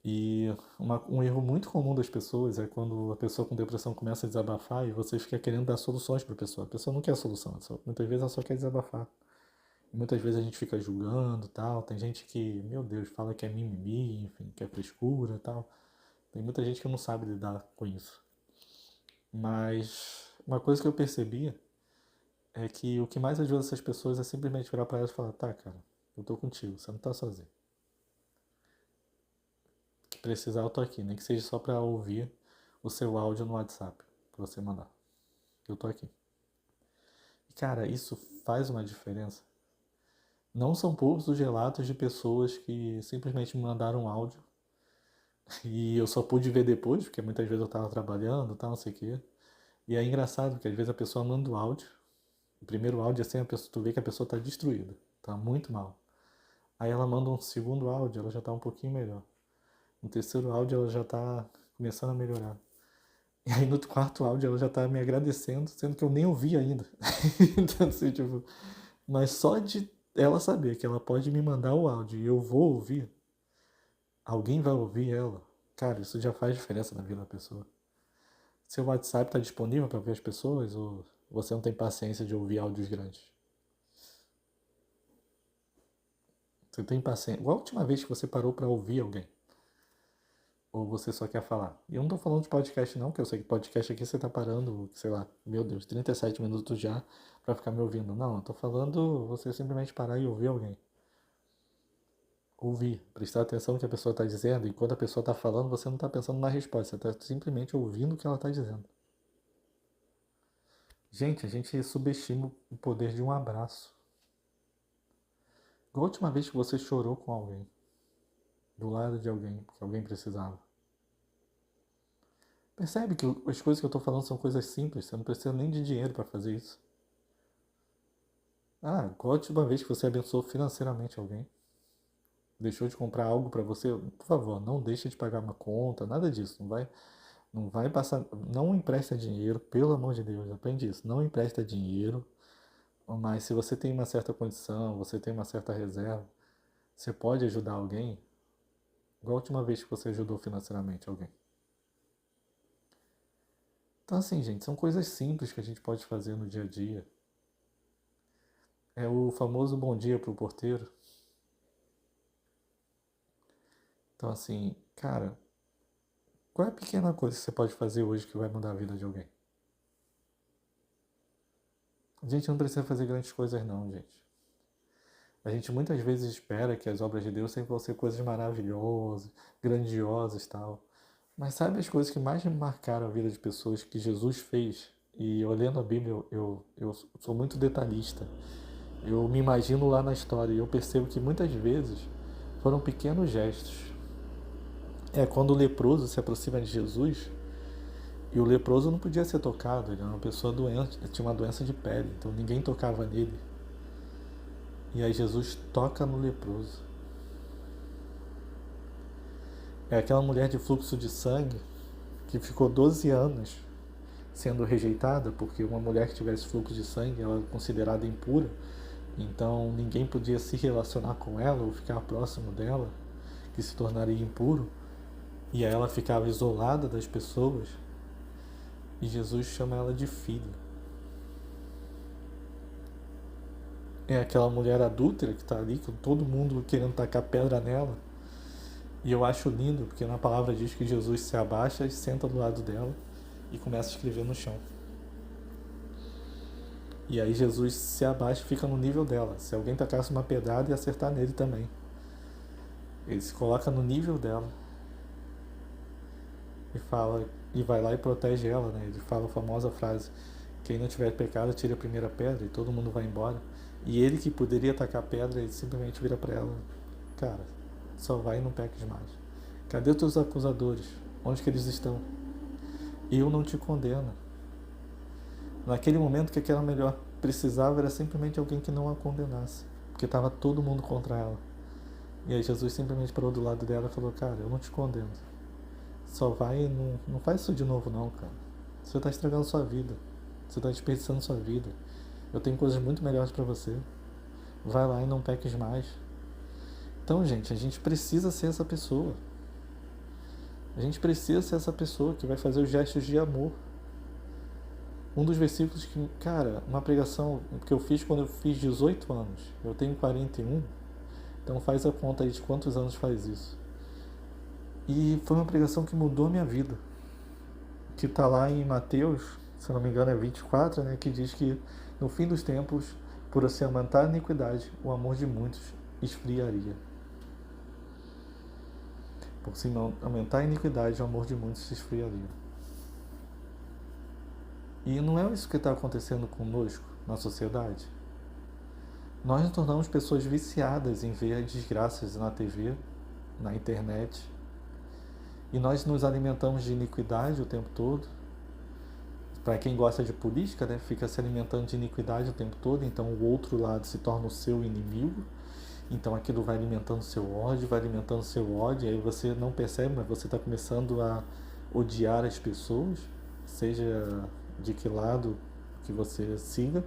E um erro muito comum das pessoas é quando a pessoa com depressão começa a desabafar e você fica querendo dar soluções para a pessoa. A pessoa não quer solução, muitas vezes ela só quer desabafar. E muitas vezes a gente fica julgando tal. Tem gente que, meu Deus, fala que é mimimi, enfim, que é frescura e tal. Tem muita gente que não sabe lidar com isso. Mas uma coisa que eu percebia é que o que mais ajuda essas pessoas é simplesmente virar para elas e falar, tá, cara, eu tô contigo, você não tá sozinho. Se precisar, eu tô aqui, nem que seja só para ouvir o seu áudio no WhatsApp que você mandar. Eu tô aqui. E, cara, isso faz uma diferença. Não são poucos os relatos de pessoas que simplesmente me mandaram um áudio e eu só pude ver depois, porque muitas vezes eu tava trabalhando, tal, não sei o quê. E é engraçado, porque às vezes a pessoa manda o áudio, o primeiro áudio assim, tu vê que a pessoa tá destruída, tá muito mal. Aí ela manda um segundo áudio, ela já tá um pouquinho melhor. No terceiro áudio ela já tá começando a melhorar. E aí no quarto áudio ela já tá me agradecendo, sendo que eu nem ouvi ainda. Então, assim, tipo, mas só de ela saber que ela pode me mandar o áudio e eu vou ouvir, alguém vai ouvir ela, cara, isso já faz diferença na vida da pessoa. Seu WhatsApp tá disponível para ver as pessoas ou você não tem paciência de ouvir áudios grandes? Você tem paciência? Qual a última vez que você parou para ouvir alguém? Ou você só quer falar? E eu não tô falando de podcast não, que eu sei que podcast aqui você tá parando, sei lá, meu Deus, 37 minutos já pra ficar me ouvindo. Não, eu tô falando você simplesmente parar e ouvir alguém. Ouvir, prestar atenção no que a pessoa tá dizendo, e quando a pessoa tá falando, você não tá pensando na resposta, você tá simplesmente ouvindo o que ela tá dizendo. Gente, a gente subestima o poder de um abraço. Igual a última vez que você chorou com alguém, do lado de alguém, porque alguém precisava. Percebe que as coisas que eu tô falando são coisas simples, você não precisa nem de dinheiro para fazer isso. Ah, qual a última vez que você abençoou financeiramente alguém? Deixou de comprar algo para você? Por favor, não deixe de pagar uma conta, nada disso. Não vai passar, não empresta dinheiro, pelo amor de Deus, aprende isso. Não empresta dinheiro, mas se você tem uma certa condição, você tem uma certa reserva, você pode ajudar alguém, igual a última vez que você ajudou financeiramente alguém. Então assim, gente, são coisas simples que a gente pode fazer no dia a dia. É o famoso bom dia pro porteiro. Então assim, cara, qual é a pequena coisa que você pode fazer hoje que vai mudar a vida de alguém? A gente não precisa fazer grandes coisas não, gente. A gente muitas vezes espera que as obras de Deus sempre vão ser coisas maravilhosas, grandiosas e tal. Mas sabe as coisas que mais me marcaram a vida de pessoas que Jesus fez? E olhando a Bíblia, eu sou muito detalhista. Eu me imagino lá na história e eu percebo que muitas vezes foram pequenos gestos. É quando o leproso se aproxima de Jesus e o leproso não podia ser tocado, ele era uma pessoa doente, tinha uma doença de pele, então ninguém tocava nele. E aí Jesus toca no leproso. É aquela mulher de fluxo de sangue que ficou 12 anos sendo rejeitada, porque uma mulher que tivesse fluxo de sangue ela era considerada impura, então ninguém podia se relacionar com ela ou ficar próximo dela, que se tornaria impuro, e aí ela ficava isolada das pessoas, e Jesus chama ela de filha. é aquela mulher adúltera que está ali, com todo mundo querendo tacar pedra nela. E eu acho lindo, porque na palavra diz que Jesus se abaixa e senta do lado dela e começa a escrever no chão. E aí Jesus se abaixa e fica no nível dela. Se alguém tacasse uma pedrada, ia acertar nele também. Ele se coloca no nível dela e fala, e vai lá e protege ela, né? Ele fala a famosa frase: quem não tiver pecado, tire a primeira pedra, e todo mundo vai embora. E ele que poderia tacar pedra, ele simplesmente vira para ela: cara, só vai e não peques mais. Cadê os teus acusadores? Onde que eles estão? Eu não te condeno. Naquele momento que aquela melhor precisava era simplesmente alguém que não a condenasse, porque estava todo mundo contra ela. E aí Jesus simplesmente parou do lado dela e falou: cara, eu não te condeno. Só vai e não faz isso de novo não, cara. Você está estragando sua vida. Você está desperdiçando sua vida. Eu tenho coisas muito melhores para você. Vai lá e não peques mais. Então, gente, a gente precisa ser essa pessoa. A gente precisa ser essa pessoa que vai fazer os gestos de amor. Um dos versículos que, cara, uma pregação que eu fiz quando eu fiz 18 anos. Eu tenho 41, então faz a conta aí de quantos anos faz isso. E foi uma pregação que mudou a minha vida. Que está lá em Mateus, se não me engano é 24, né, que diz que no fim dos tempos, por se aumentar a iniquidade, o amor de muitos esfriaria. Por se aumentar a iniquidade, o amor de muitos se esfriaria. E não é isso que está acontecendo conosco na sociedade? Nós nos tornamos pessoas viciadas em ver desgraças na TV, na internet, e nós nos alimentamos de iniquidade o tempo todo. Para quem gosta de política, né, fica se alimentando de iniquidade o tempo todo, então o outro lado se torna o seu inimigo, então aquilo vai alimentando seu ódio, e aí você não percebe, mas você está começando a odiar as pessoas, seja de que lado que você siga.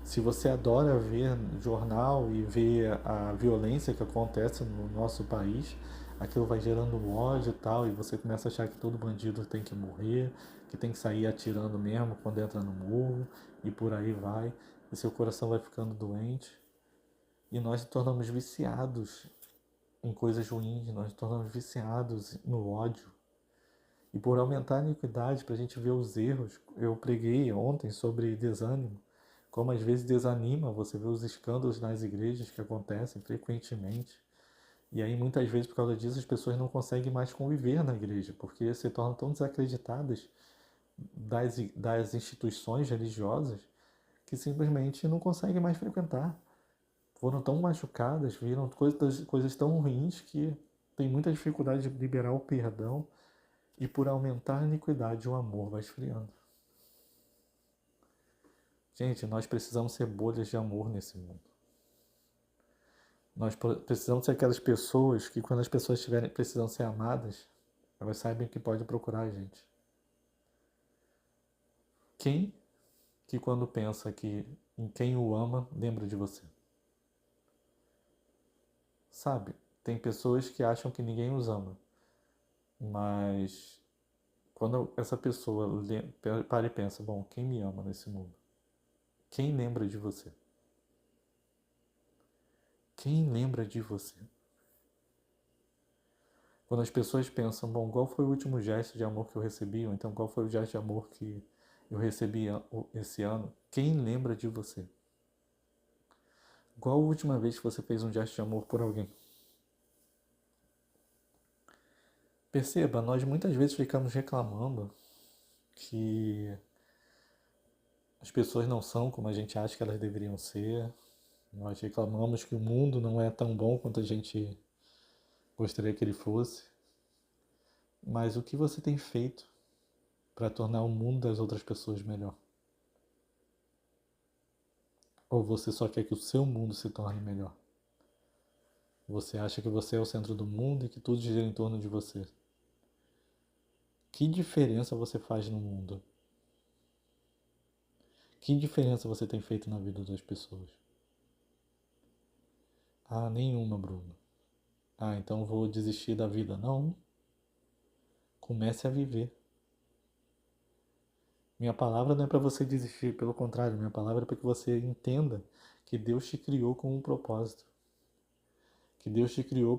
Se você adora ver jornal e ver a violência que acontece no nosso país, aquilo vai gerando ódio e tal, e você começa a achar que todo bandido tem que morrer, que tem que sair atirando mesmo quando entra no morro, e por aí vai, e seu coração vai ficando doente. E nós nos tornamos viciados em coisas ruins, nós nos tornamos viciados no ódio. E por aumentar a iniquidade, para a gente ver os erros, eu preguei ontem sobre desânimo, como às vezes desanima você ver os escândalos nas igrejas que acontecem frequentemente. E aí muitas vezes por causa disso as pessoas não conseguem mais conviver na igreja, porque se tornam tão desacreditadas das instituições religiosas que simplesmente não conseguem mais frequentar. Foram tão machucadas, viram coisas tão ruins que tem muita dificuldade de liberar o perdão, e por aumentar a iniquidade o amor vai esfriando. Gente, nós precisamos ser bolhas de amor nesse mundo. Nós precisamos ser aquelas pessoas que quando as pessoas precisam ser amadas, elas sabem que pode procurar a gente. Quem que quando pensa que em quem o ama, lembra de você? Sabe, tem pessoas que acham que ninguém os ama, mas quando essa pessoa para e pensa, bom, quem me ama nesse mundo? Quem lembra de você? Quem lembra de você? Quando as pessoas pensam, bom, qual foi o último gesto de amor que eu recebi? Ou então, qual foi o gesto de amor que eu recebi esse ano? Quem lembra de você? Qual a última vez que você fez um gesto de amor por alguém? Perceba, nós muitas vezes ficamos reclamando que as pessoas não são como a gente acha que elas deveriam ser. Nós reclamamos que o mundo não é tão bom quanto a gente gostaria que ele fosse. Mas o que você tem feito para tornar o mundo das outras pessoas melhor? Ou você só quer que o seu mundo se torne melhor? Você acha que você é o centro do mundo e que tudo gira em torno de você? Que diferença você faz no mundo? Que diferença você tem feito na vida das pessoas? Ah, nenhuma, Bruno. Ah, então vou desistir da vida. Não. Comece a viver. Minha palavra não é para você desistir, pelo contrário, minha palavra é para que você entenda que Deus te criou com um propósito, que Deus te criou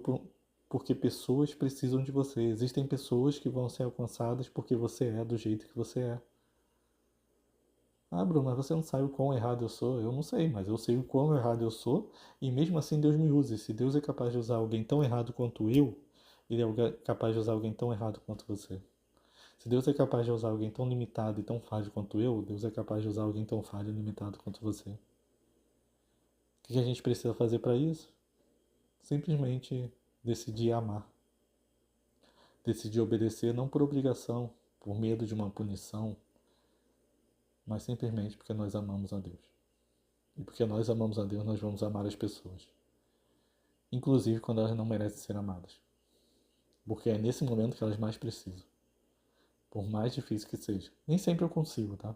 porque pessoas precisam de você. Existem pessoas que vão ser alcançadas porque você é do jeito que você é. Ah, Bruno, mas você não sabe o quão errado eu sou. Eu não sei, mas eu sei o quão errado eu sou e mesmo assim Deus me usa. E se Deus é capaz de usar alguém tão errado quanto eu, Ele é capaz de usar alguém tão errado quanto você. Se Deus é capaz de usar alguém tão limitado e tão falho quanto eu, Deus é capaz de usar alguém tão falho e limitado quanto você. O que a gente precisa fazer para isso? Simplesmente decidir amar. Decidir obedecer não por obrigação, por medo de uma punição, mas simplesmente porque nós amamos a Deus. E porque nós amamos a Deus, nós vamos amar as pessoas. Inclusive quando elas não merecem ser amadas. Porque é nesse momento que elas mais precisam. Por mais difícil que seja. Nem sempre eu consigo, tá?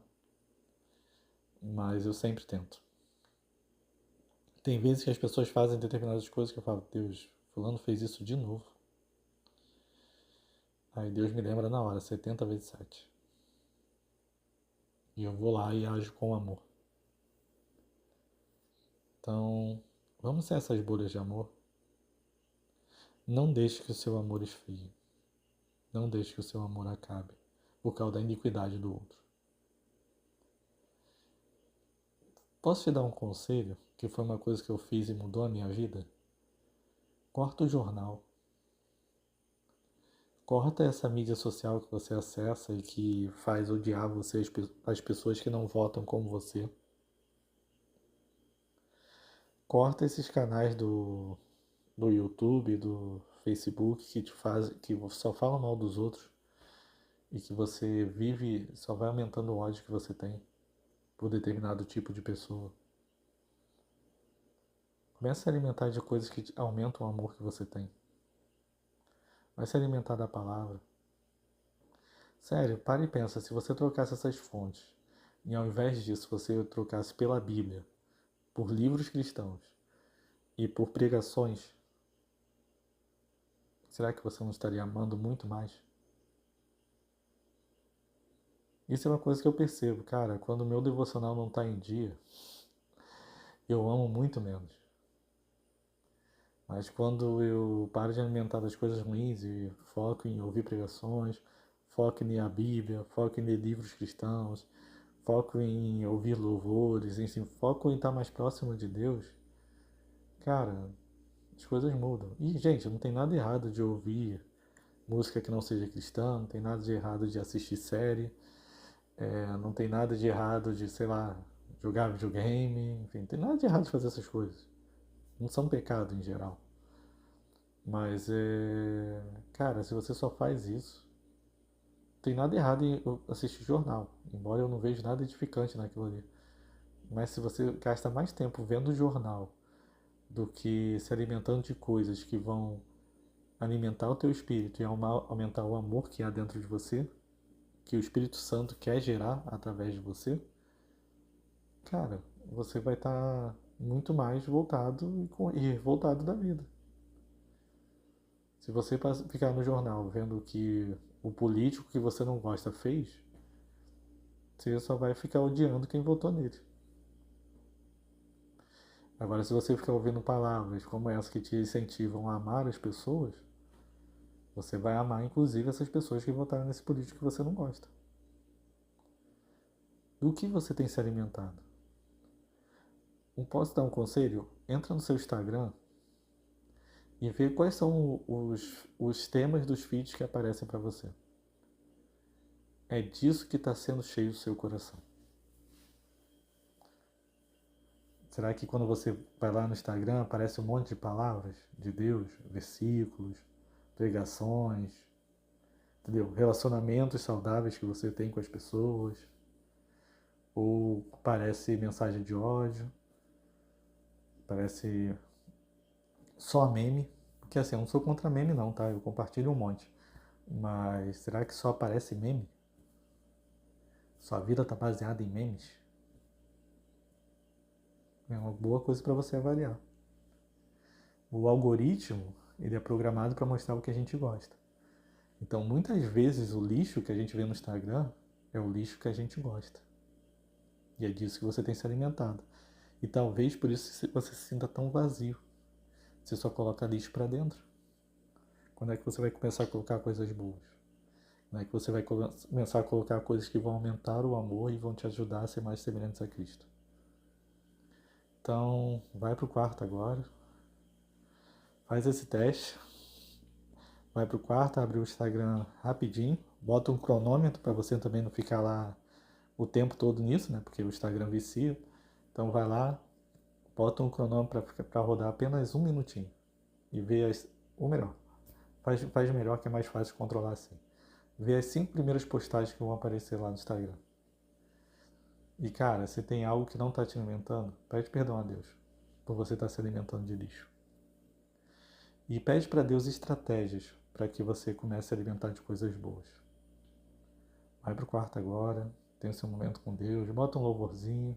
Mas eu sempre tento. Tem vezes que as pessoas fazem determinadas coisas que eu falo, Deus, fulano fez isso de novo. Aí Deus me lembra na hora, 70 vezes 7. E eu vou lá e ajo com amor. Então, vamos ser essas bolhas de amor. Não deixe que o seu amor esfrie. Não deixe que o seu amor acabe por causa da iniquidade do outro. Posso te dar um conselho, que foi uma coisa que eu fiz e mudou a minha vida? Corta o jornal. Corta essa mídia social que você acessa e que faz odiar você, as pessoas que não votam como você. Corta esses canais do YouTube, do Facebook que só falam mal dos outros e que você vive, só vai aumentando o ódio que você tem por determinado tipo de pessoa. Comece a se alimentar de coisas que aumentam o amor que você tem. Vai se alimentar da palavra. Sério, para e pensa, se você trocasse essas fontes e ao invés disso você trocasse pela Bíblia, por livros cristãos e por pregações, será que você não estaria amando muito mais? Isso é uma coisa que eu percebo, cara, quando o meu devocional não está em dia, eu amo muito menos. Mas quando eu paro de alimentar das coisas ruins e foco em ouvir pregações, foco em ler a Bíblia, foco em ler livros cristãos, foco em ouvir louvores, enfim, foco em estar mais próximo de Deus, cara, as coisas mudam. E, gente, não tem nada errado de ouvir música que não seja cristã, não tem nada de errado de assistir série, não tem nada de errado de, sei lá, jogar videogame, enfim, não tem nada de errado de fazer essas coisas. Não são pecado em geral. Mas, cara, se você só faz isso, não tem nada errado em assistir jornal, embora eu não veja nada edificante naquilo ali. Mas se você gasta mais tempo vendo jornal do que se alimentando de coisas que vão alimentar o teu espírito e aumentar o amor que há dentro de você, que o Espírito Santo quer gerar através de você, cara, você vai estar muito mais voltado e voltado da vida. Se você ficar no jornal vendo o que o político que você não gosta fez, você só vai ficar odiando quem votou nele. Agora, se você ficar ouvindo palavras como essa que te incentivam a amar as pessoas, você vai amar inclusive essas pessoas que votaram nesse político que você não gosta. Do que você tem se alimentado? Posso dar um conselho? Entra no seu Instagram e vê quais são os temas dos feeds que aparecem para você. É disso que está sendo cheio o seu coração. Será que quando você vai lá no Instagram aparece um monte de palavras de Deus, versículos, pregações, entendeu? Relacionamentos saudáveis que você tem com as pessoas? Ou parece mensagem de ódio? Parece só meme? Porque assim, eu não sou contra meme não, tá? Eu compartilho um monte. Mas será que só aparece meme? Sua vida está baseada em memes? É uma boa coisa para você avaliar. O algoritmo, ele é programado para mostrar o que a gente gosta. Então, muitas vezes o lixo que a gente vê no Instagram é o lixo que a gente gosta. E é disso que você tem se alimentado. E talvez por isso você se sinta tão vazio. Você só coloca lixo para dentro. Quando é que você vai começar a colocar coisas boas? Quando é que você vai começar a colocar coisas que vão aumentar o amor e vão te ajudar a ser mais semelhantes a Cristo? Então, vai pro quarto agora. Faz esse teste. Vai pro quarto, abre o Instagram rapidinho. Bota um cronômetro para você também não ficar lá o tempo todo nisso, né? Porque o Instagram vicia. Então vai lá, bota um cronômetro para rodar apenas 1 minutinho. E vê ou melhor, faz melhor que é mais fácil de controlar assim. Vê as 5 primeiras postagens que vão aparecer lá no Instagram. E cara, se tem algo que não está te alimentando, pede perdão a Deus por você estar se alimentando de lixo. E pede para Deus estratégias para que você comece a alimentar de coisas boas. Vai pro quarto agora, tenha seu momento com Deus, bota um louvorzinho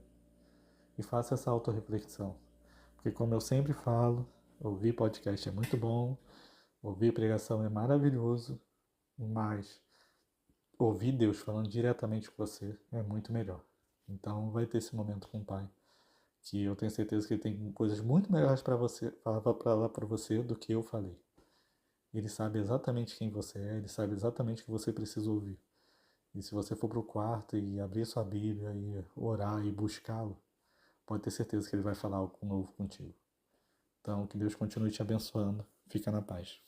e faça essa autorreflexão. Porque como eu sempre falo, ouvir podcast é muito bom, ouvir pregação é maravilhoso, mas ouvir Deus falando diretamente com você é muito melhor. Então vai ter esse momento com o Pai, que eu tenho certeza que ele tem coisas muito melhores para você, falar para você do que eu falei. Ele sabe exatamente quem você é, ele sabe exatamente o que você precisa ouvir. E se você for para o quarto e abrir sua Bíblia e orar e buscá-lo, pode ter certeza que ele vai falar algo novo contigo. Então, que Deus continue te abençoando. Fica na paz.